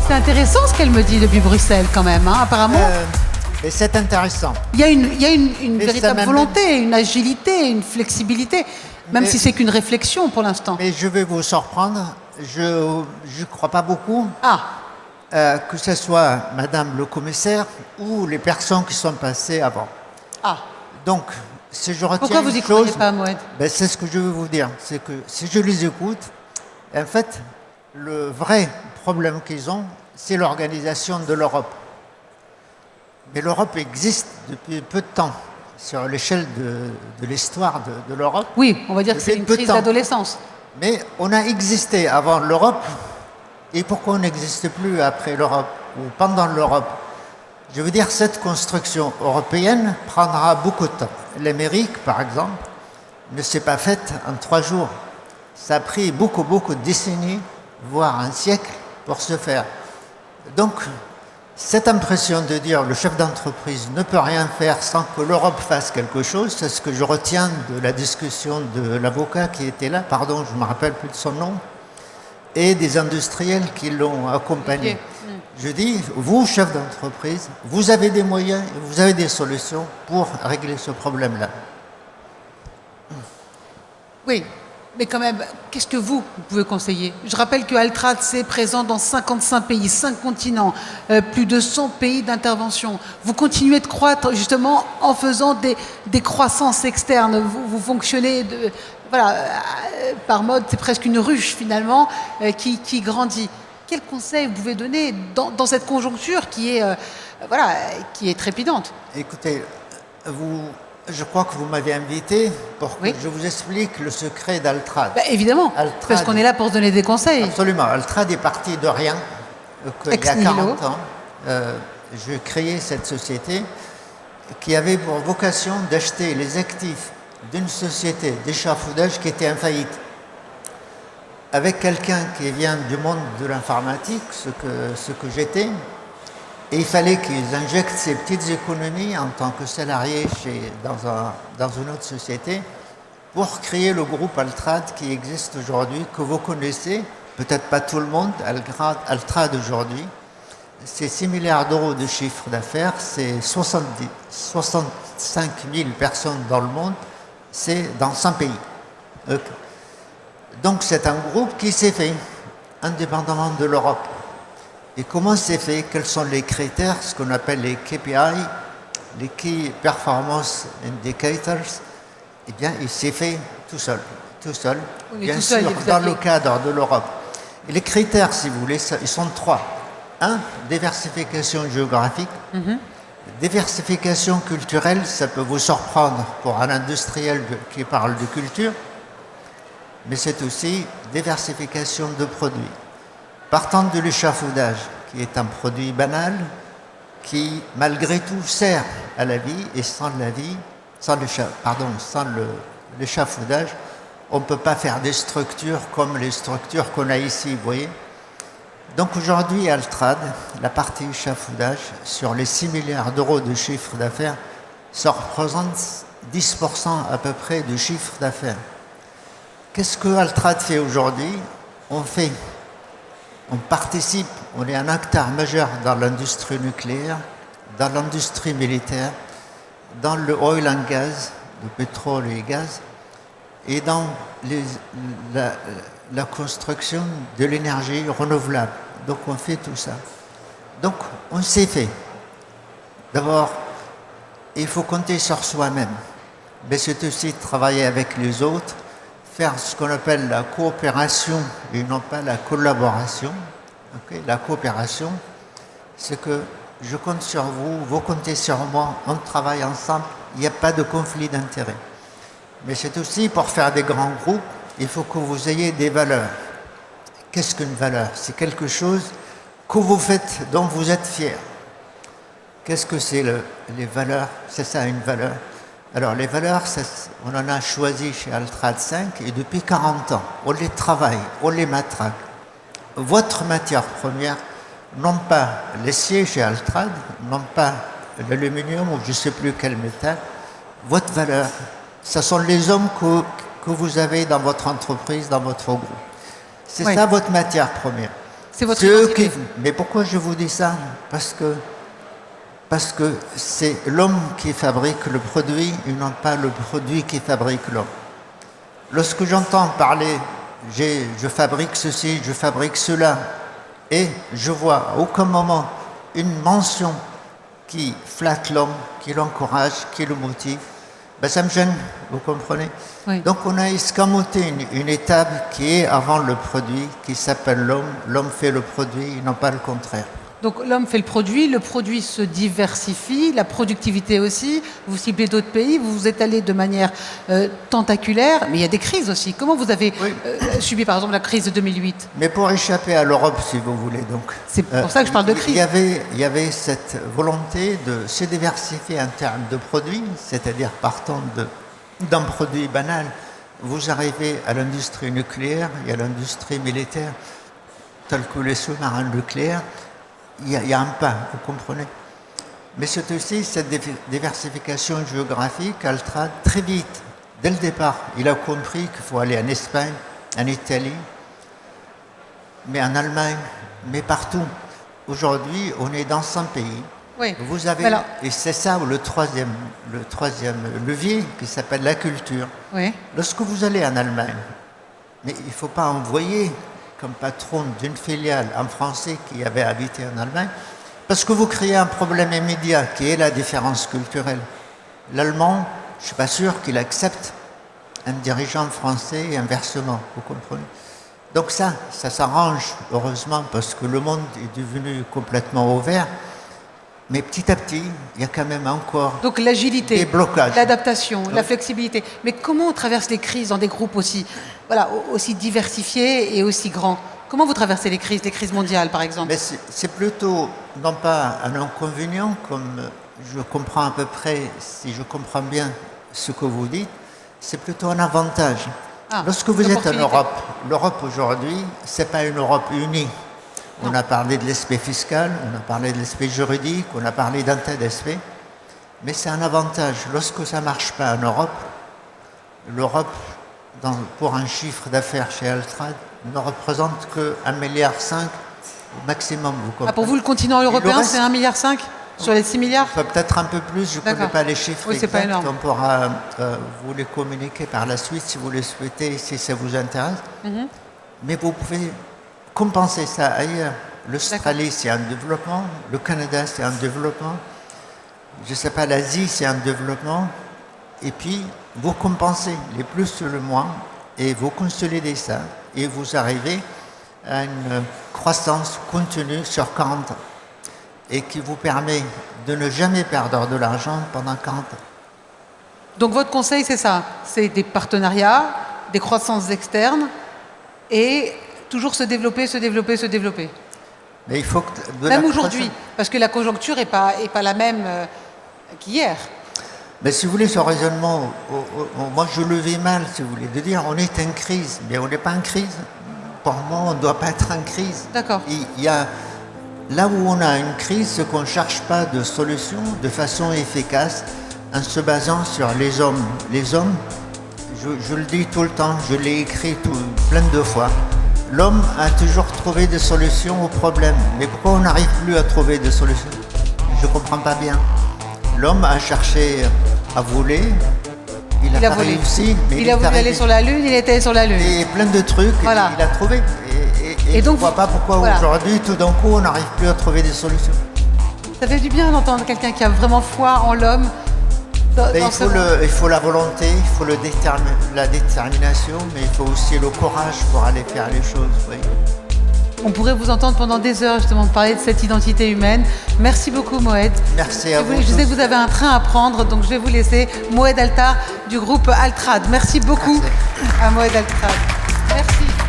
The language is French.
C'est intéressant ce qu'elle me dit depuis Bruxelles quand même, hein, apparemment. Et c'est intéressant. Il y a une Mais véritable ça volonté, une agilité, une flexibilité, même si c'est qu'une réflexion pour l'instant. Mais je vais vous surprendre, je ne crois pas beaucoup que ce soit Madame le commissaire ou les personnes qui sont passées avant. Donc, si je retiens Pourquoi vous y croyez pas, Moed? Ben, c'est ce que je veux vous dire. C'est que si je les écoute, en fait, le vrai problème qu'ils ont, c'est l'organisation de l'Europe. Mais l'Europe existe depuis peu de temps, sur l'échelle de l'histoire de l'Europe. Oui, on va dire que c'est une crise d'adolescence. Mais on a existé avant l'Europe, et pourquoi on n'existe plus après l'Europe ou pendant l'Europe? Je veux dire, cette construction européenne prendra beaucoup de temps. L'Amérique, par exemple, ne s'est pas faite en 3 jours. Ça a pris beaucoup de décennies, voire un siècle, pour se faire. Donc, cette impression de dire le chef d'entreprise ne peut rien faire sans que l'Europe fasse quelque chose, c'est ce que je retiens de la discussion de l'avocat qui était là, pardon, je ne me rappelle plus de son nom, et des industriels qui l'ont accompagné. Okay. Je dis, vous, chef d'entreprise, vous avez des moyens et vous avez des solutions pour régler ce problème-là. Oui, mais quand même, qu'est-ce que vous pouvez conseiller? Je rappelle que Altrad, c'est présent dans 55 pays, 5 continents, plus de 100 pays d'intervention. Vous continuez de croître justement en faisant des croissances externes. Vous fonctionnez par mode, c'est presque une ruche finalement qui grandit. Quel conseil vous pouvez donner dans cette conjoncture qui est trépidante? Écoutez, je crois que vous m'avez invité pour que je vous explique le secret d'Altrad. Évidemment, parce qu'on est là pour se donner des conseils. Absolument. Altrad est parti de rien. Il y a 40 ans, j'ai créé cette société qui avait pour vocation d'acheter les actifs d'une société d'échafaudage qui était en faillite. Avec quelqu'un qui vient du monde de l'informatique, ce que j'étais, et il fallait qu'ils injectent ces petites économies en tant que salariés dans une autre société pour créer le groupe Altrad qui existe aujourd'hui, que vous connaissez, peut-être pas tout le monde. Altrad aujourd'hui, c'est 6 milliards d'euros de chiffre d'affaires, c'est 65 000 personnes dans le monde, c'est dans 100 pays. Okay. Donc c'est un groupe qui s'est fait indépendamment de l'Europe. Et comment c'est fait? Quels sont les critères, ce qu'on appelle les KPI, les Key Performance Indicators? Eh bien, il s'est fait tout seul, oui, bien sûr, dans le cadre de l'Europe. Et les critères, si vous voulez, ils sont 3. 1, diversification géographique. Diversification culturelle, ça peut vous surprendre pour un industriel qui parle de culture, mais c'est aussi diversification de produits. Partant de l'échafaudage, qui est un produit banal, qui malgré tout sert à la vie, et sans l'échafaudage, on ne peut pas faire des structures comme les structures qu'on a ici, vous voyez. Donc aujourd'hui, Altrad, la partie échafaudage, sur les 6 milliards d'euros de chiffre d'affaires, ça représente 10% à peu près de chiffre d'affaires. Qu'est-ce que Altrad fait aujourd'hui? On participe, on est un acteur majeur dans l'industrie nucléaire, dans l'industrie militaire, dans le oil and gas, le pétrole et gaz, et dans la construction de l'énergie renouvelable. Donc on fait tout ça. Donc on s'est fait. D'abord, il faut compter sur soi-même, mais c'est aussi travailler avec les autres, faire ce qu'on appelle la coopération et non pas la collaboration. Okay? La coopération, c'est que je compte sur vous, vous comptez sur moi, on travaille ensemble, il n'y a pas de conflit d'intérêts. Mais c'est aussi pour faire des grands groupes, il faut que vous ayez des valeurs. Qu'est-ce qu'une valeur? C'est quelque chose que vous faites, dont vous êtes fier. Qu'est-ce que c'est les valeurs? C'est ça, une valeur. Alors les valeurs, on en a choisi chez Altrad 5 et depuis 40 ans, on les travaille, on les matraque. Votre matière première, non pas l'acier chez Altrad, non pas l'aluminium ou je ne sais plus quel métal, votre valeur, ce sont les hommes que vous avez dans votre entreprise, dans votre groupe. C'est ça votre matière première. C'est votre C'est eux identité. Mais pourquoi je vous dis ça? Parce que c'est l'homme qui fabrique le produit et non pas le produit qui fabrique l'homme. Lorsque j'entends parler, je fabrique ceci, je fabrique cela, et je vois à aucun moment une mention qui flatte l'homme, qui l'encourage, qui le motive, ben ça me gêne, vous comprenez? Oui. Donc on a escamoté une étape qui est avant le produit, qui s'appelle l'homme. L'homme fait le produit, et non pas le contraire. Donc l'homme fait le produit se diversifie, la productivité aussi, vous ciblez d'autres pays, vous vous étalez de manière tentaculaire, mais il y a des crises aussi. Comment vous avez subi par exemple la crise de 2008? Mais pour échapper à l'Europe, si vous voulez, donc. C'est pour ça que je parle de crise. Il y avait cette volonté de se diversifier en termes de produits, c'est-à-dire partant d'un produit banal, vous arrivez à l'industrie nucléaire et à l'industrie militaire, telle que les sous-marins nucléaires. Il y a un pas, vous comprenez? Mais c'est aussi cette diversification géographique. Altrad, très vite, dès le départ, il a compris qu'il faut aller en Espagne, en Italie, mais en Allemagne, mais partout. Aujourd'hui, on est dans 100 pays. Oui. Vous avez, et c'est ça le troisième levier qui s'appelle la culture. Oui. Lorsque vous allez en Allemagne, mais il ne faut pas envoyer comme patron d'une filiale en français qui avait habité en Allemagne, parce que vous créez un problème immédiat qui est la différence culturelle. L'allemand, je ne suis pas sûr qu'il accepte un dirigeant français et inversement, vous comprenez? Donc ça s'arrange, heureusement, parce que le monde est devenu complètement ouvert, mais petit à petit, il y a quand même encore Donc l'agilité, des blocages. l'adaptation, la flexibilité. Mais comment on traverse les crises dans des groupes aussi diversifiés et aussi grands? Comment vous traversez les crises mondiales par exemple? Mais c'est plutôt, non pas un inconvénient, comme je comprends à peu près, si je comprends bien ce que vous dites, c'est plutôt un avantage. Lorsque vous êtes en Europe, l'Europe aujourd'hui, ce n'est pas une Europe unie. On a parlé de l'aspect fiscal, on a parlé de l'aspect juridique, on a parlé d'un tas d'aspects, mais c'est un avantage. Lorsque ça ne marche pas en Europe, l'Europe, pour un chiffre d'affaires chez Altrad, ne représente que 1,5 milliard au maximum. Pour vous, le continent européen, c'est 1,5 milliard sur les 6 milliards? Peut-être un peu plus, je ne connais pas les chiffres exacts. Pas énorme. On pourra vous les communiquer par la suite si vous le souhaitez, si ça vous intéresse. Mais vous pouvez compenser ça ailleurs. L'Australie, c'est un développement. Le Canada, c'est un développement. Je ne sais pas, l'Asie, c'est un développement. Et puis, vous compensez les plus ou le moins et vous consolidez ça. Et vous arrivez à une croissance continue sur 40 ans et qui vous permet de ne jamais perdre de l'argent pendant 40 ans. Donc votre conseil, c'est ça, c'est des partenariats, des croissances externes et toujours se développer. Mais il faut que même aujourd'hui, parce que la conjoncture n'est pas la même qu'hier. Mais si vous voulez, ce raisonnement, moi je le vis mal, si vous voulez, de dire on est en crise, mais on n'est pas en crise. Pour moi, on ne doit pas être en crise. D'accord. Il y a, là où on a une crise, c'est qu'on ne cherche pas de solution de façon efficace en se basant sur les hommes. Les hommes, je le dis tout le temps, je l'ai écrit plein de fois, l'homme a toujours trouvé des solutions aux problèmes. Mais pourquoi on n'arrive plus à trouver des solutions? Je ne comprends pas bien. L'homme a cherché à voler, il a pas réussi, mais il a voulu aller sur la Lune, il était sur la Lune. Et plein de trucs, voilà. Il a trouvé. Et donc, je ne vois pas pourquoi aujourd'hui, tout d'un coup, on n'arrive plus à trouver des solutions. Ça fait du bien d'entendre quelqu'un qui a vraiment foi en l'homme. Il faut la volonté, il faut la détermination, mais il faut aussi le courage pour aller faire les choses. Oui. On pourrait vous entendre pendant des heures justement parler de cette identité humaine. Merci beaucoup Moed. Merci à vous. Je sais que vous avez un train à prendre, donc je vais vous laisser. Moed Altar du groupe Altrad. Merci beaucoup à Moed Altrad. Merci.